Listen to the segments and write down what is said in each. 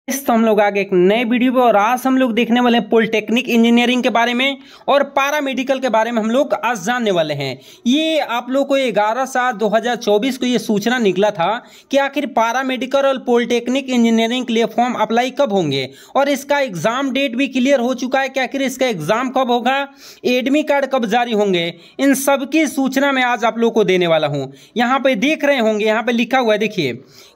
तो हम लोग आगे एक नए वीडियो पे और आज हम लोग देखने वाले हैं पॉलिटेक्निक इंजीनियरिंग के बारे में और पैरामेडिकल के बारे में हम लोग आज जानने वाले हैं। ये आप लोग को 11/7/2024 को ये सूचना निकला था कि आखिर पैरामेडिकल और पॉलिटेक्निक इंजीनियरिंग के लिए फॉर्म अप्लाई कब होंगे और इसका एग्जाम डेट भी क्लियर हो चुका है कि आखिर इसका एग्जाम कब होगा, एडमिट कार्ड कब जारी होंगे, इन सब की सूचना मैं आज आप लोग को देने वाला हूँ। यहाँ पे देख रहे होंगे, यहाँ पे लिखा हुआ है, देखिए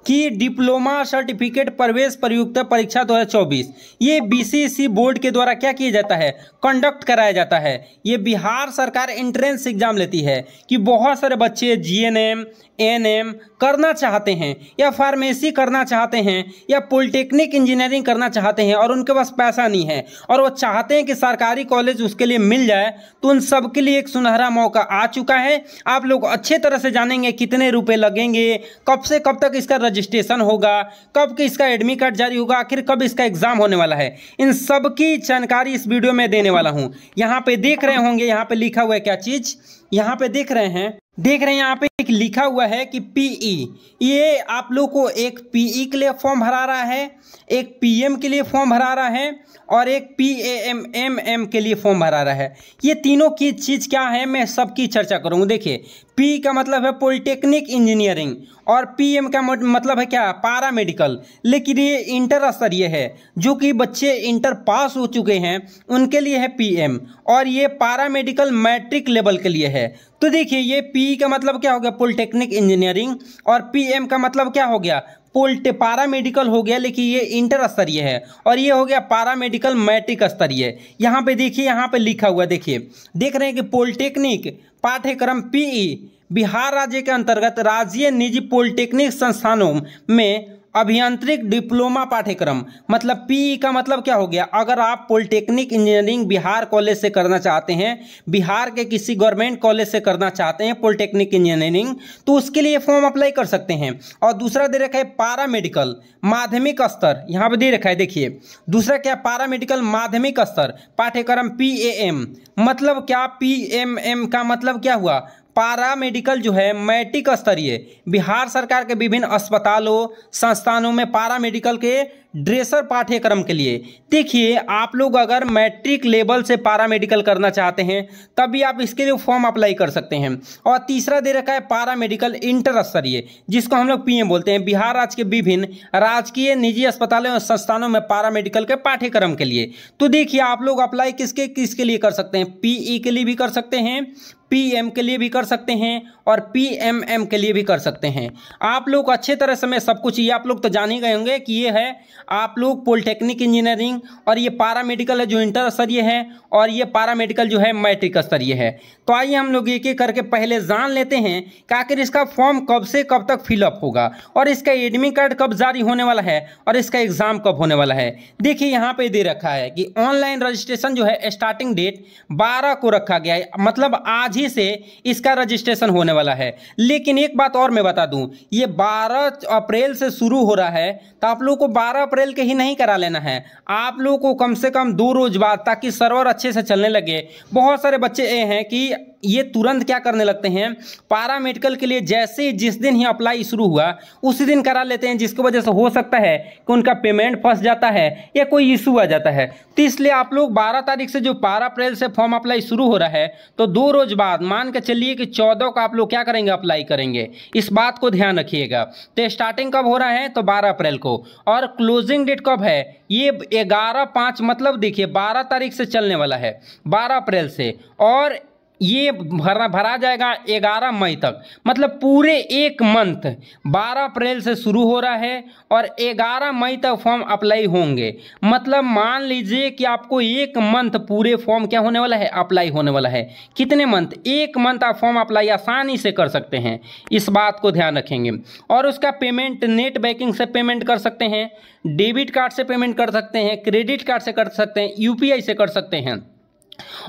कि डिप्लोमा सर्टिफिकेट प्रवेश प्रयुक्ता परीक्षा 2024 ये बीसीएसई बोर्ड के द्वारा क्या किया जाता है, कंडक्ट कराया जाता है। ये बिहार सरकार एंट्रेंस एग्जाम लेती है कि बहुत सारे बच्चे जीएनएम एएनएम करना चाहते हैं या फार्मेसी करना चाहते हैं या पॉलिटेक्निक इंजीनियरिंग करना चाहते हैं और उनके पास पैसा नहीं है और वो चाहते हैं कि सरकारी कॉलेज उसके लिए मिल जाए, तो उन सब के लिए एक सुनहरा मौका आ चुका है। आप लोग अच्छे तरह से जानेंगे कितने रुपए लगेंगे, कब से कब तक इसका रजिस्ट्रेशन होगा, कब कि इसका एडमिट कार्ड जारी होगा, आखिर कब इसका एग्जाम होने वाला है, इन सब की जानकारी इस वीडियो में देने वाला हूं। यहाँ पे देख रहे होंगे, यहाँ पे लिखा हुआ है क्या चीज, यहाँ पे देख रहे हैं यहाँ पे एक लिखा हुआ है कि पीई, ये आप लोग को एक पीई के लिए फॉर्म भरा रहा है, एक पीएम के लिए फॉर्म भरा रहा है और एक पीएएमएमएम के लिए फॉर्म भरा रहा है। ये तीनों की चीज़ क्या है मैं सबकी चर्चा करूँगा। देखिए, पी का मतलब है पॉलिटेक्निक इंजीनियरिंग और पीएम का मतलब है क्या, पैरामेडिकल। लेकिन ये इंटर स्तरीय है, जो कि बच्चे इंटर पास हो चुके हैं उनके लिए है पीएम, और ये पैरामेडिकल मैट्रिक लेवल के लिए है। तो देखिए, ये पी का मतलब क्या हो गया, पॉलिटेक्निक इंजीनियरिंग, और पीएम का मतलब क्या हो गया, पैरामेडिकल हो गया, लेकिन ये इंटर स्तरीय है, और ये हो गया पैरामेडिकल मैट्रिक स्तरीय। यहाँ पे देखिए, यहाँ पे लिखा हुआ, देखिए देख रहे हैं कि पॉलिटेक्निक पाठ्यक्रम पीई बिहार राज्य के अंतर्गत राज्य निजी पॉलिटेक्निक संस्थानों में अभियांत्रिक डिप्लोमा पाठ्यक्रम, मतलब पीई का मतलब क्या हो गया, अगर आप पॉलिटेक्निक इंजीनियरिंग बिहार कॉलेज से करना चाहते हैं, बिहार के किसी गवर्नमेंट कॉलेज से करना चाहते हैं पॉलिटेक्निक इंजीनियरिंग, तो उसके लिए फॉर्म अप्लाई कर सकते हैं। और दूसरा दे रखा है पैरामेडिकल माध्यमिक स्तर, यहाँ पे दे रखा है, देखिए दूसरा क्या, पैरामेडिकल माध्यमिक स्तर पाठ्यक्रम पीएएम, मतलब क्या, पीएमएम का मतलब क्या हुआ, पैरामेडिकल जो है मैट्रिक स्तरीय, बिहार सरकार के विभिन्न अस्पतालों संस्थानों में पैरामेडिकल के ड्रेसर पाठ्यक्रम के लिए। देखिए, आप लोग अगर मैट्रिक लेवल से पैरामेडिकल करना चाहते हैं तभी आप इसके लिए फॉर्म अप्लाई कर सकते हैं। और तीसरा दे रखा है पैरामेडिकल इंटर स्तरीय, जिसको हम लोग पीएम बोलते हैं, बिहार राज्य के विभिन्न राजकीय निजी अस्पतालों और संस्थानों में पैरामेडिकल के पाठ्यक्रम के लिए। तो देखिए, आप लोग अप्लाई किसके किसके लिए कर सकते हैं, पीई के लिए भी कर सकते हैं, पीएम के लिए भी कर सकते हैं और पीएमएम के लिए भी कर सकते हैं। आप लोग अच्छे तरह से मैं सब कुछ, ये आप लोग तो जान ही गए होंगे कि ये है आप लोग पॉलिटेक्निक इंजीनियरिंग, और ये पैरामेडिकल है जो इंटर स्तरीय है, और ये पैरामेडिकल जो है मैट्रिक स्तरीय है। तो आइए हम लोग एक एक करके पहले जान लेते हैं कि आखिर इसका फॉर्म कब से कब तक फिलअप होगा और इसका एडमिट कार्ड कब जारी होने वाला है और इसका एग्जाम कब होने वाला है। देखिए, यहाँ पे दे रखा है कि ऑनलाइन रजिस्ट्रेशन जो है स्टार्टिंग डेट 12 को रखा गया है, मतलब आज ही से इसका रजिस्ट्रेशन होने वाला है। लेकिन एक बात और मैं बता दूं, ये 12 अप्रैल से शुरू हो रहा है, तो आप लोगों को 12 अप्रैल के ही नहीं करा लेना है, आप लोगों को कम से कम 2 रोज बाद, ताकि सर्वर अच्छे से चलने लगे। बहुत सारे बच्चे ये हैं कि ये तुरंत क्या करने लगते हैं, पैरामेडिकल के लिए जैसे ही जिस दिन ही अप्लाई शुरू हुआ उसी दिन करा लेते हैं, जिसकी वजह से हो सकता है कि उनका पेमेंट फंस जाता है या कोई इशू आ जाता है। तो इसलिए आप लोग 12 तारीख से, जो 12 अप्रैल से फॉर्म अप्लाई शुरू हो रहा है, तो 2 रोज बाद मान के चलिए कि 14 को आप लोग क्या करेंगे, अप्लाई करेंगे। इस बात को ध्यान रखिएगा। तो स्टार्टिंग कब हो रहा है, तो 12 अप्रैल को, और क्लोजिंग डेट कब है, ये 11/5, मतलब देखिए 12 तारीख से चलने वाला है, 12 अप्रैल से, और ये भरा जाएगा 11 मई तक, मतलब पूरे एक मंथ 12 अप्रैल से शुरू हो रहा है और 11 मई तक फॉर्म अप्लाई होंगे। मतलब मान लीजिए कि आपको एक मंथ पूरे फॉर्म क्या होने वाला है, अप्लाई होने वाला है। कितने मंथ, एक मंथ आप फॉर्म अप्लाई आसानी से कर सकते हैं, इस बात को ध्यान रखेंगे। और उसका पेमेंट नेट बैंकिंग से पेमेंट कर सकते हैं, डेबिट कार्ड से पेमेंट कर सकते हैं, क्रेडिट कार्ड से कर सकते हैं, यूपीआई से कर सकते हैं।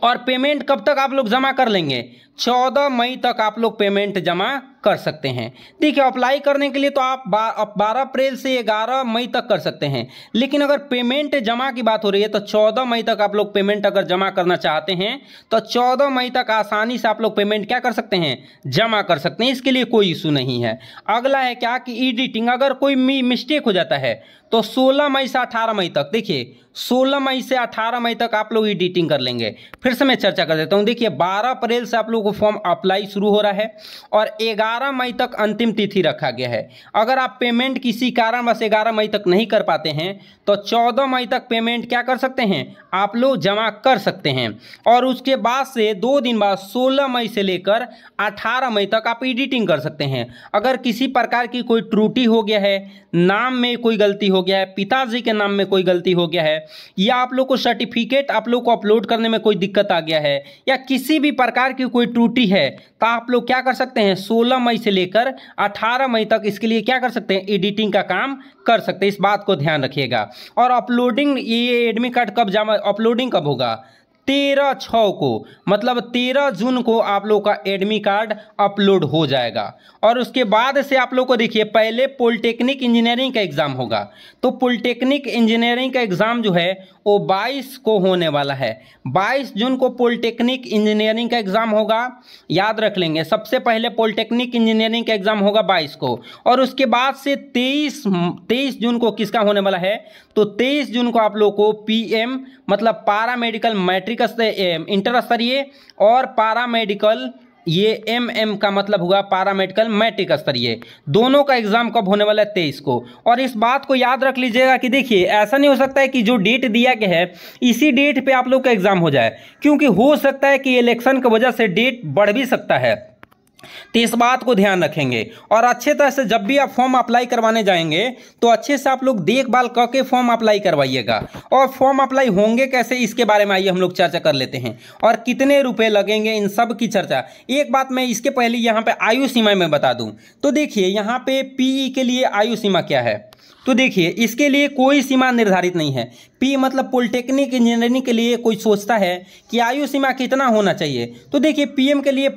और पेमेंट कब तक आप लोग जमा कर लेंगे, 14 मई तक आप लोग पेमेंट जमा कर सकते हैं। देखिए, अप्लाई करने के लिए तो आप 12 अप्रैल से 11 मई तक कर सकते हैं, लेकिन अगर पेमेंट जमा की बात हो रही है तो 14 मई तक आप लोग पेमेंट अगर जमा करना चाहते हैं तो 14 मई तक आसानी से आप लोग पेमेंट क्या कर सकते हैं, जमा कर सकते हैं। इसके लिए कोई इशू नहीं है। अगला है क्या कि एडिटिंग, अगर कोई मिस्टेक हो जाता है तो 16 मई से 18 मई तक, देखिए 16 मई से 18 मई तक आप लोग एडिटिंग कर लेंगे। फिर से मैं चर्चा कर देता हूं। देखिए, 12 अप्रैल से आप लोगों को फॉर्म अप्लाई शुरू हो रहा है और 11 मई तक अंतिम तिथि रखा गया है। अगर आप पेमेंट किसी कारणवश 11 मई तक नहीं कर पाते हैं तो 14 मई तक पेमेंट क्या कर सकते हैं, आप लोग जमा कर सकते हैं। और उसके बाद से 2 दिन बाद 16 मई से लेकर 18 मई तक आप एडिटिंग कर सकते हैं। अगर किसी प्रकार की कोई त्रुटि हो गया है, नाम में कोई गलती हो गया है, पिताजी के नाम में कोई गलती हो गया है, या आप लोग को सर्टिफिकेट आप लोग को अपलोड करने में कोई दिक्कत आ गया है, या किसी भी प्रकार की कोई त्रुटि है, तो आप लोग क्या कर सकते हैं, 16 मई से लेकर 18 मई तक इसके लिए क्या कर सकते हैं, एडिटिंग का काम कर सकते हैं। इस बात को ध्यान रखिएगा। और अपलोडिंग, ये एडमिट कार्ड कब जमा, अपलोडिंग कब होगा, 13/6 को, मतलब 13 जून को आप लोग का एडमिट कार्ड अपलोड हो जाएगा। और उसके बाद से आप लोग को देखिए, पहले पॉलिटेक्निक इंजीनियरिंग का एग्जाम होगा। तो पॉलिटेक्निक इंजीनियरिंग का एग्जाम जो है वो 22 को होने वाला है। 22 जून को पॉलिटेक्निक इंजीनियरिंग का एग्जाम होगा, याद रख लेंगे। सबसे पहले पॉलिटेक्निक इंजीनियरिंग का एग्जाम होगा 22 को, और उसके बाद से 23 जून को किसका होने वाला है, तो 23 जून को आप लोग को पीएम मतलब पारा मेडिकल मैट्रिक इंटर स्तरीय, और पारा मेडिकल ये एमएम का मतलब हुआ पारा मेडिकल मैट्रिक स्तरीय, दोनों का एग्जाम कब होने वाला है, 23 को। और इस बात को याद रख लीजिएगा कि देखिए, ऐसा नहीं हो सकता है कि जो डेट दिया गया है इसी डेट पे आप लोग का एग्जाम हो जाए, क्योंकि हो सकता है कि इलेक्शन की वजह से डेट बढ़ भी सकता है। तो इस बात को ध्यान रखेंगे। और अच्छे तरह से जब भी आप फॉर्म अप्लाई करवाने जाएंगे तो अच्छे से आप लोग देखभाल करके फॉर्म अप्लाई करवाइएगा। और फॉर्म अप्लाई होंगे कैसे, इसके बारे में आइए हम लोग चर्चा कर लेते हैं, और कितने रुपए लगेंगे, इन सब की चर्चा। एक बात मैं इसके पहले यहाँ पे आयु सीमा में बता दूं, तो देखिए यहाँ पे पीई के लिए आयु सीमा क्या है, तो देखिए इसके लिए कोई सीमा निर्धारित नहीं है। पी मतलब पॉलिटेक्निक इंजीनियरिंग के लिए कोई सोचता है कि आयु सीमा कितना होना चाहिए, तो देखिए पीएम के लिए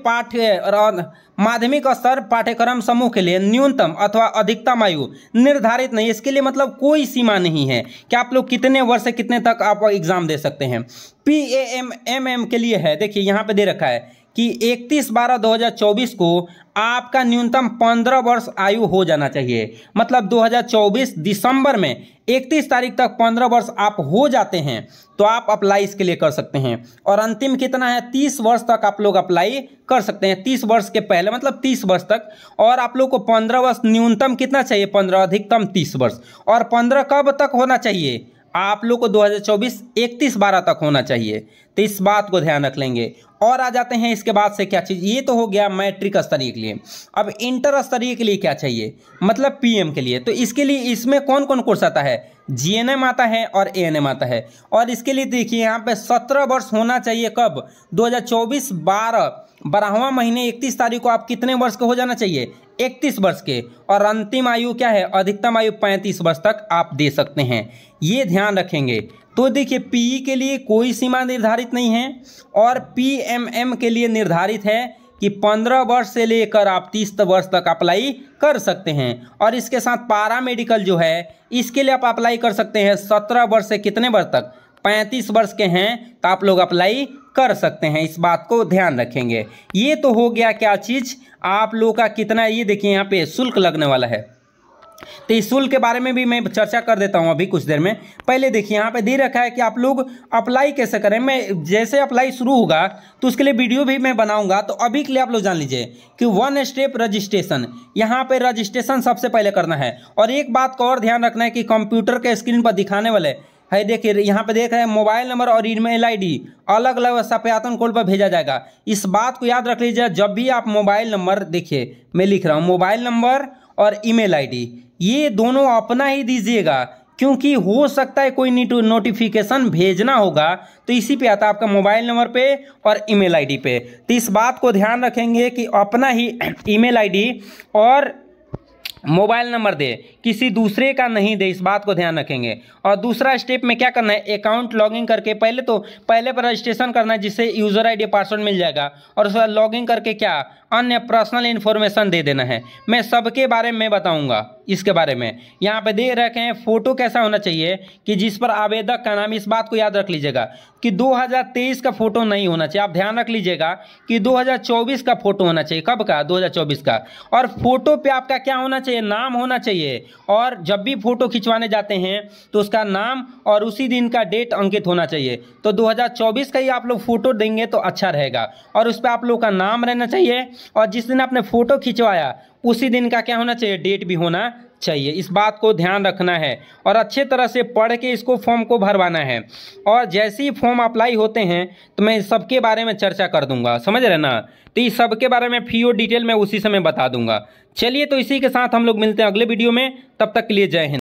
माध्यमिक स्तर पाठ्यक्रम समूह के लिए न्यूनतम अथवा अधिकतम आयु निर्धारित नहीं, इसके लिए मतलब कोई सीमा नहीं है कि आप लोग कितने वर्ष से कितने तक आप एग्जाम दे सकते हैं। PAMMM के लिए है, देखिए यहाँ पे दे रखा है कि 31/12/2024 को आपका न्यूनतम 15 वर्ष आयु हो जाना चाहिए। मतलब 2024 दिसंबर में 31 तारीख तक 15 वर्ष आप हो जाते हैं तो आप अप्लाई इसके लिए कर सकते हैं। और अंतिम कितना है, 30 वर्ष तक आप लोग अप्लाई कर सकते हैं। 30 वर्ष के पहले मतलब 30 वर्ष तक, और आप लोग को 15 वर्ष न्यूनतम कितना चाहिए, 15, अधिकतम 30 वर्ष। और 15 कब तक होना चाहिए, आप लोग को 2024 31/12 तक होना चाहिए। तो इस बात को ध्यान रख लेंगे। और आ जाते हैं इसके बाद से क्या चीज़, ये तो हो गया मैट्रिक स्तरीय के लिए। अब इंटर स्तरीय के लिए क्या चाहिए, मतलब पीएम के लिए। तो इसके लिए इसमें कौन कौन कोर्स आता है, जीएनएम आता है और एएनएम आता है। और इसके लिए देखिए यहाँ पे 17 वर्ष होना चाहिए, कब, 2024 12वां महीने 31 तारीख को आप कितने वर्ष के हो जाना चाहिए, 31 वर्ष के। और अंतिम आयु क्या है, अधिकतम आयु 35 वर्ष तक आप दे सकते हैं, ये ध्यान रखेंगे। तो देखिए पीई के लिए कोई सीमा निर्धारित नहीं है, और पीएमएम के लिए निर्धारित है कि 15 वर्ष से लेकर आप 30 वर्ष तक अप्लाई कर सकते हैं। और इसके साथ पारा मेडिकल जो है इसके लिए आप अप्लाई कर सकते हैं 17 वर्ष से कितने वर्ष तक, 35 वर्ष के हैं तो आप लोग अप्लाई कर सकते हैं। इस बात को ध्यान रखेंगे। ये तो हो गया क्या चीज़, आप लोगों का कितना, ये देखिए यहाँ पे शुल्क लगने वाला है। तो इस शुल्क के बारे में भी मैं चर्चा कर देता हूं अभी कुछ देर में। पहले देखिए यहाँ पे दे रखा है कि आप लोग अप्लाई कैसे करें। मैं जैसे अप्लाई शुरू होगा तो उसके लिए वीडियो भी मैं बनाऊंगा। तो अभी के लिए आप लोग जान लीजिए कि 1 स्टेप रजिस्ट्रेशन, यहाँ पे रजिस्ट्रेशन सबसे पहले करना है। और एक बात का और ध्यान रखना है कि कंप्यूटर के स्क्रीन पर दिखाने वाले है, देखिए यहाँ पे देख रहे हैं मोबाइल नंबर और ईमेल आईडी अलग अलग सत्यापन कोड पर भेजा जाएगा। इस बात को याद रख लीजिए, जब भी आप मोबाइल नंबर, देखिए मैं लिख रहा हूँ मोबाइल नंबर और ईमेल आईडी, ये दोनों अपना ही दीजिएगा, क्योंकि हो सकता है कोई नोटिफिकेशन भेजना होगा तो इसी पे आता है आपका मोबाइल नंबर पे और ईमेल आईडी पे। तो इस बात को ध्यान रखेंगे कि अपना ही ईमेल आईडी और मोबाइल नंबर दे, किसी दूसरे का नहीं दे, इस बात को ध्यान रखेंगे। और दूसरा स्टेप में क्या करना है, अकाउंट लॉगिन करके पहले पर रजिस्ट्रेशन करना है, जिससे यूज़र आईडी पासवर्ड मिल जाएगा। और उसके बाद लॉगिन करके क्या अन्य पर्सनल इन्फॉर्मेशन दे देना है। मैं सबके बारे में बताऊंगा इसके बारे में। यहाँ पे दे रखे हैं फोटो कैसा होना चाहिए कि जिस पर आवेदक का नाम, इस बात को याद रख लीजिएगा कि 2023 का फोटो नहीं होना चाहिए। आप ध्यान रख लीजिएगा कि 2024 का फोटो होना चाहिए। कब का? 2024 का। और फोटो पे आपका क्या होना चाहिए, नाम होना चाहिए। और जब भी फोटो खिंचवाने जाते हैं तो उसका नाम और उसी दिन का डेट अंकित होना चाहिए। तो 2024 का ही आप लोग फोटो देंगे तो अच्छा रहेगा। और उस पर आप लोग का नाम रहना चाहिए और जिस दिन आपने फोटो खिंचवाया उसी दिन का क्या होना चाहिए, डेट भी होना चाहिए। इस बात को ध्यान रखना है और अच्छे तरह से पढ़ के इसको फॉर्म को भरवाना है। और जैसे ही फॉर्म अप्लाई होते हैं तो मैं सबके बारे में चर्चा कर दूंगा, समझ रहे ना। तो इस सबके बारे में फीओ डिटेल में उसी समय बता दूंगा। चलिए, तो इसी के साथ हम लोग मिलते हैं अगले वीडियो में। तब तक के लिए जय हिंद।